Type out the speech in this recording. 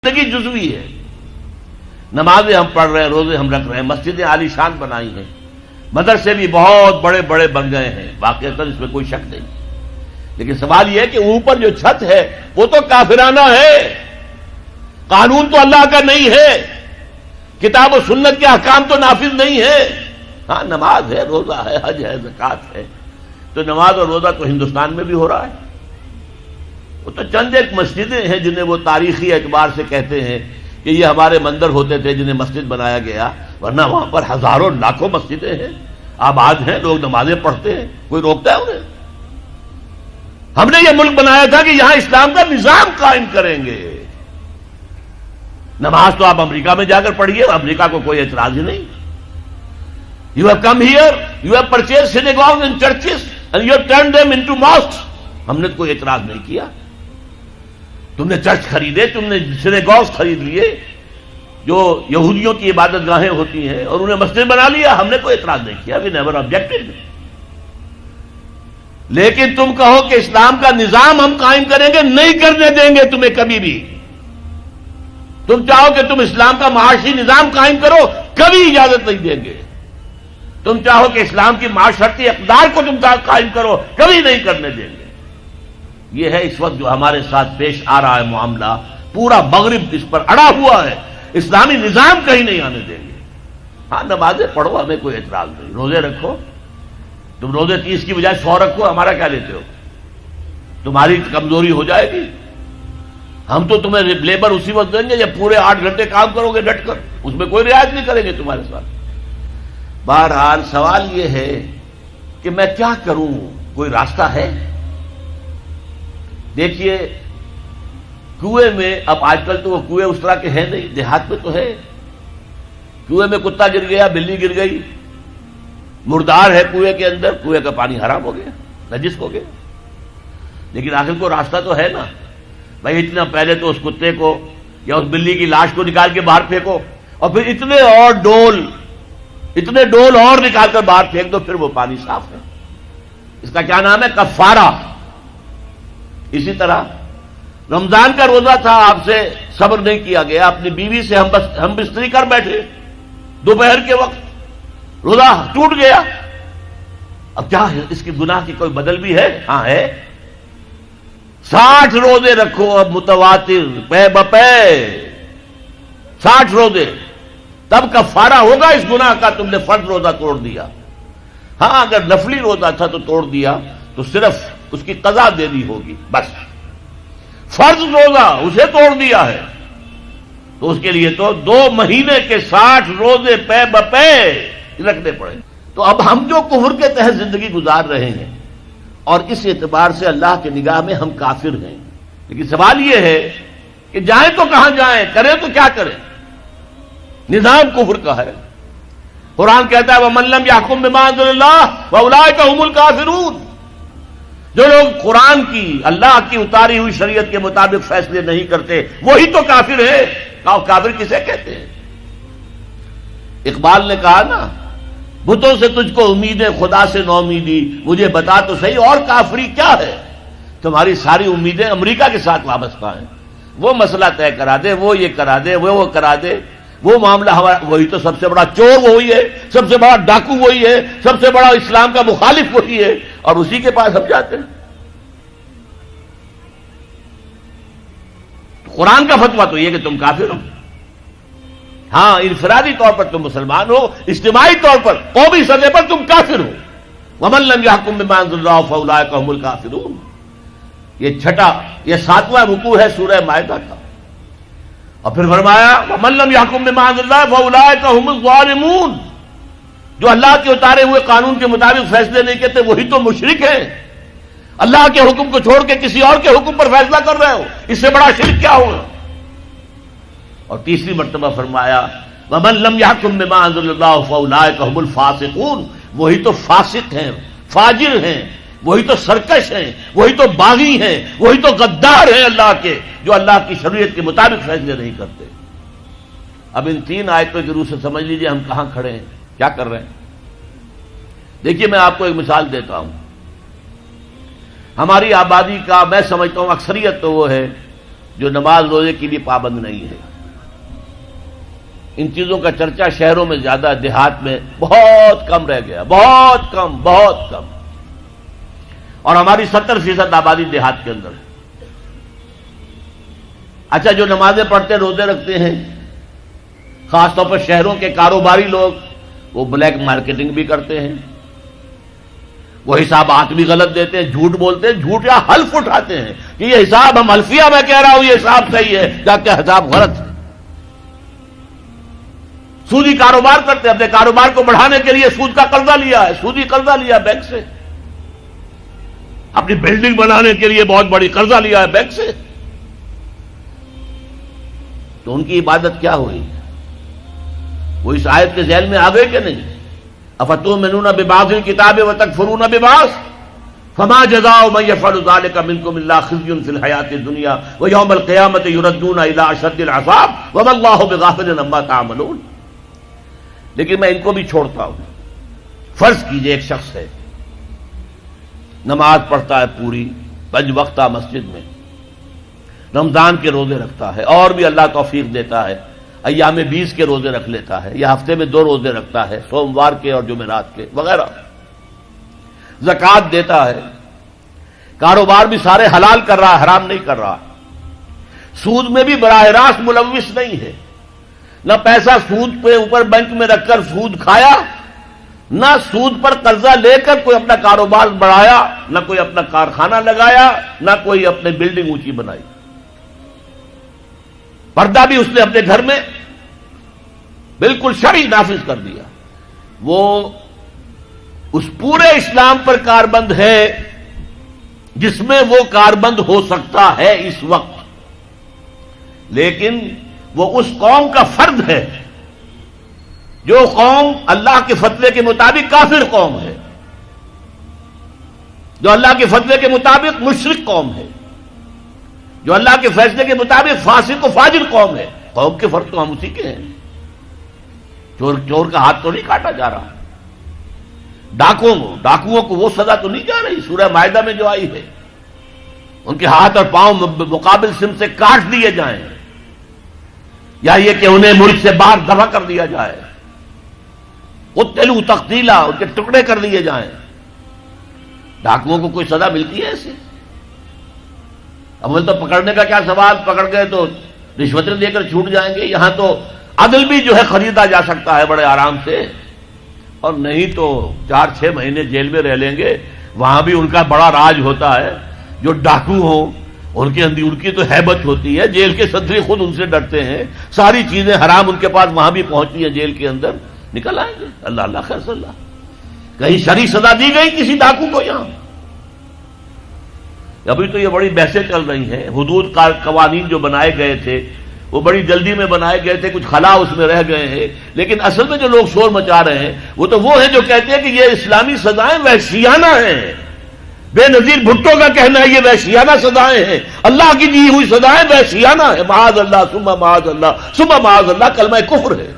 زندگی جزوی ہے. نمازیں ہم پڑھ رہے ہیں، روزے ہم رکھ رہے ہیں، مسجدیں عالی شان بنائی ہیں، مدرسے بھی بہت بڑے بڑے بن گئے ہیں، واقعتاً اس میں کوئی شک نہیں. لیکن سوال یہ ہے کہ اوپر جو چھت ہے وہ تو کافرانہ ہے، قانون تو اللہ کا نہیں ہے، کتاب و سنت کے احکام تو نافذ نہیں ہے. ہاں نماز ہے، روزہ ہے، حج ہے، زکوٰۃ ہے، تو نماز اور روزہ تو ہندوستان میں بھی ہو رہا ہے. وہ تو چند ایک مسجدیں ہیں جنہیں وہ تاریخی اعتبار سے کہتے ہیں کہ یہ ہمارے مندر ہوتے تھے جنہیں مسجد بنایا گیا، ورنہ وہاں پر ہزاروں لاکھوں مسجدیں ہیں، آباد ہیں، لوگ نمازیں پڑھتے ہیں، کوئی روکتا ہے انہیں؟ ہم نے یہ ملک بنایا تھا کہ یہاں اسلام کا نظام قائم کریں گے. نماز تو آپ امریکہ میں جا کر پڑھیے، امریکہ کو کوئی اعتراض ہی نہیں. You have come here, you have purchased synagogues and churches and you have turned them into mosques. ہم نے کوئی اعتراض نہیں کیا. تم نے چرچ خریدے، تم نے سینیگوگز خرید لیے جو یہودیوں کی عبادت گاہیں ہوتی ہیں، اور انہیں مسجد بنا لیا، ہم نے کوئی اعتراض نہیں کیا. We never objected. لیکن تم کہو کہ اسلام کا نظام ہم قائم کریں گے، نہیں کرنے دیں گے تمہیں کبھی بھی. تم چاہو کہ تم اسلام کا معاشی نظام قائم کرو، کبھی اجازت نہیں دیں گے. تم چاہو کہ اسلام کی معاشرتی اقدار کو تم قائم کرو، کبھی نہیں کرنے دیں گے. یہ ہے اس وقت جو ہمارے ساتھ پیش آ رہا ہے معاملہ. پورا مغرب اس پر اڑا ہوا ہے، اسلامی نظام کہیں نہیں آنے دیں گے. ہاں نمازیں پڑھو، ہمیں کوئی اعتراض نہیں، روزے رکھو. تم روزے 30 کی بجائے 100 رکھو، ہمارا کیا لیتے ہو؟ تمہاری کمزوری ہو جائے گی. ہم تو تمہیں لیبر اسی وقت دیں گے جب پورے 8 گھنٹے کام کرو گے ڈٹ کر، اس میں کوئی رعایت نہیں کریں گے تمہارے ساتھ. بہرحال سوال یہ ہے کہ میں کیا کروں، کوئی راستہ ہے؟ دیکھیے کنویں میں، اب آج کل تو وہ کنویں اس طرح کے ہیں نہیں، دیہات میں تو ہے. کنویں میں کتا گر گیا، بلی گر گئی، مردار ہے کنویں کے اندر، کنویں کا پانی حرام ہو گیا، نجس ہو گیا. لیکن آخر کو راستہ تو ہے نا بھائی. اتنا پہلے تو اس کتے کو یا اس بلی کی لاش کو نکال کے باہر پھینکو، اور پھر اتنے ڈول اور نکال کر باہر پھینک دو، پھر وہ پانی صاف ہے. اس کا کیا نام ہے؟ کفارہ. اسی طرح رمضان کا روزہ تھا، آپ سے صبر نہیں کیا گیا، اپنی بیوی سے ہم بستری کر بیٹھے دوپہر کے وقت، روزہ ٹوٹ گیا. اب کیا ہے؟ اس کی گناہ کی کوئی بدل بھی ہے؟ ہاں ہے. 60 روزے رکھو اب متواتر، پے بپے 60 روزے، تب کفارہ ہوگا اس گناہ کا. تم نے فرض روزہ توڑ دیا. ہاں اگر نفلی روزہ تھا تو توڑ دیا تو صرف اس کی قضا دینی ہوگی بس. فرض روزہ اسے توڑ دیا ہے تو اس کے لیے تو 2 مہینے کے 60 روزے پے بپے رکھنے پڑے. تو اب ہم جو کفر کے تحت زندگی گزار رہے ہیں، اور اس اعتبار سے اللہ کی نگاہ میں ہم کافر ہیں. لیکن سوال یہ ہے کہ جائیں تو کہاں جائیں، کریں تو کیا کریں؟ نظام کفر کا ہے. قرآن کہتا ہے وَمَن لَّمْ يَحْكُم بِمَا أَنزَلَ اللَّهُ فَأُولَٰئِكَ هُمُ الْكَافِرُونَ. جو لوگ قرآن کی، اللہ کی اتاری ہوئی شریعت کے مطابق فیصلے نہیں کرتے، وہی تو کافر ہے. کافر کسے کہتے ہیں؟ اقبال نے کہا نا، بتوں سے تجھ کو امیدیں، خدا سے نو امیدی، مجھے بتا تو صحیح اور کافری کیا ہے؟ تمہاری ساری امیدیں امریکہ کے ساتھ وابستہ ہیں. وہ مسئلہ طے کرا دے، وہ یہ کرا دے، وہ کرا دے، وہ معاملہ ہمارا. وہی تو سب سے بڑا چور وہی ہے، سب سے بڑا ڈاکو وہی ہے، سب سے بڑا اسلام کا مخالف وہی ہے، اور اسی کے پاس ہم جاتے ہیں. قرآن کا فتویٰ تو یہ کہ تم کافر ہو. ہاں انفرادی طور پر تم مسلمان ہو، اجتماعی طور پر قومی سطح پر تم کافر ہو. وَمَن لَّمْ يَحْكُم بِمَا أَنزَلَ اللَّهُ فَأُولَٰئِكَ هُمُ الْكَافِرُونَ. یہ 7واں رکوع ہے سورہ مائدہ کا. اور پھر فرمایا وَمَن لَّمْ يَحْكُم بِمَا أَنزَلَ اللَّهُ فَأُولَٰئِكَ هُمُ الظَّالِمُونَ. جو اللہ کے اتارے ہوئے قانون کے مطابق فیصلے نہیں کرتے وہی تو مشرک ہیں. اللہ کے حکم کو چھوڑ کے کسی اور کے حکم پر فیصلہ کر رہے ہو، اس سے بڑا شرک کیا ہوگا؟ اور تیسری مرتبہ فرمایا وَمَن لَّمْ يَحْكُم بِمَا أَنزَلَ اللَّهُ فَأُولَٰئِكَ هُمُ الْفَاسِقُونَ. وہی تو فاسق ہیں، فاجر ہیں، وہی تو سرکش ہیں، وہی تو باغی ہیں، وہی تو غدار ہیں اللہ کے، جو اللہ کی شریعت کے مطابق فیصلے نہیں کرتے. اب ان 3 آیتوں کی روح سے سمجھ لیجئے ہم کہاں کھڑے ہیں، کیا کر رہے ہیں. دیکھیے میں آپ کو ایک مثال دیتا ہوں. ہماری آبادی کا میں سمجھتا ہوں اکثریت تو وہ ہے جو نماز روزے کے لیے پابند نہیں ہے۔ ان چیزوں کا چرچا شہروں میں زیادہ، دیہات میں بہت کم رہ گیا، بہت کم، بہت کم۔ اور ہماری 70% آبادی دیہات کے اندر ہے۔ اچھا، جو نمازیں پڑھتے روزے رکھتے ہیں، خاص طور پر شہروں کے کاروباری لوگ، وہ بلیک مارکیٹنگ بھی کرتے ہیں، وہ حسابات بھی غلط دیتے ہیں، جھوٹ بولتے ہیں، جھوٹ یا حلف اٹھاتے ہیں کہ یہ حساب ہم حلفیہ میں کہہ رہا ہوں یہ حساب صحیح ہے، جبکہ حساب غلط ہے۔ سودی کاروبار کرتے ہیں، اپنے کاروبار کو بڑھانے کے لیے سود کا قرضہ لیا ہے، سودی قرضہ لیا بینک سے، اپنی بلڈنگ بنانے کے لیے بہت بڑی قرضہ لیا ہے بینک سے، تو ان کی عبادت کیا ہوئی؟ وہ اس آیت کے ذیل میں آ گئے کہ نہیں؟ افتؤمنون ببعض الکتاب وتکفرون ببعض فما جزاء من يفعل ذلك منكم الا خزي في الحياة الدنيا ويوم القيامة يردون الى اشد العذاب وما الله بغافل عما تعملون۔ لیکن میں ان کو بھی چھوڑتا ہوں۔ فرض کیجئے ایک شخص ہے، نماز پڑھتا ہے پوری 5 وقتہ مسجد میں، رمضان کے روزے رکھتا ہے، اور بھی اللہ توفیق دیتا ہے، ایام 20 کے روزے رکھ لیتا ہے، یا ہفتے میں 2 روزے رکھتا ہے، سوموار کے اور جمعرات کے وغیرہ، زکوٰۃ دیتا ہے، کاروبار بھی سارے حلال کر رہا ہے، حرام نہیں کر رہا، سود میں بھی براہ راست ملوث نہیں ہے، نہ پیسہ سود پہ اوپر بینک میں رکھ کر سود کھایا، نہ سود پر قرضہ لے کر کوئی اپنا کاروبار بڑھایا، نہ کوئی اپنا کارخانہ لگایا، نہ کوئی اپنے بلڈنگ اونچی بنائی۔ پردہ بھی اس نے اپنے گھر میں بالکل شرعی نافذ کر دیا۔ وہ اس پورے اسلام پر کاربند ہے جس میں وہ کاربند ہو سکتا ہے اس وقت، لیکن وہ اس قوم کا فرد ہے جو قوم اللہ کے فتوے کے مطابق کافر قوم ہے، جو اللہ کے فتوے کے مطابق مشرک قوم ہے، جو اللہ کے فیصلے کے مطابق فاسق و فاجر قوم ہے۔ قوم کے فرد تو ہم اسی کے ہیں۔ چور کا ہاتھ تو نہیں کاٹا جا رہا، ڈاکوؤں کو وہ سزا تو نہیں جا رہی سورہ مائدہ میں جو آئی ہے، ان کے ہاتھ اور پاؤں مقابل سم سے کاٹ دیے جائیں، یا یہ کہ انہیں ملک سے باہر دفع کر دیا جائے، قتلوا تقتیلا، ان کے ٹکڑے کر دیے جائیں۔ ڈاکوؤں کو کوئی سزا ملتی ہے ایسی؟ اول تو پکڑنے کا کیا سوال، پکڑ گئے تو رشوتیں دے کر چھوٹ جائیں گے۔ یہاں تو عدل بھی جو ہے خریدا جا سکتا ہے بڑے آرام سے، اور نہیں تو 4-6 مہینے جیل میں رہ لیں گے۔ وہاں بھی ان کا بڑا راج ہوتا ہے، جو ڈاکو ہوں ان کے اندر ان کی تو ہیبت ہوتی ہے، جیل کے صدری خود ان سے ڈرتے ہیں، ساری چیزیں حرام ان کے پاس وہاں بھی پہنچتی ہیں، جیل کے اندر نکل آئیں گے۔ اللہ اللہ خیر صلی اللہ، کہیں شرعی سزا دی گئی کسی ڈاکو کو؟ یہاں ابھی تو یہ بڑی بحثیں چل رہی ہیں، حدود قوانین جو بنائے گئے تھے وہ بڑی جلدی میں بنائے گئے تھے، کچھ خلا اس میں رہ گئے ہیں، لیکن اصل میں جو لوگ شور مچا رہے ہیں وہ تو وہ ہیں جو کہتے ہیں کہ یہ اسلامی سزائیں وحشیانہ ہیں۔ بے نظیر بھٹو کا کہنا ہے یہ وحشیانہ سزائیں ہیں، اللہ کی دی ہوئی سزائیں وحشیانہ ہیں، معاذ اللہ ثم معاذ اللہ ثم معاذ اللہ، کلمہ کفر ہے۔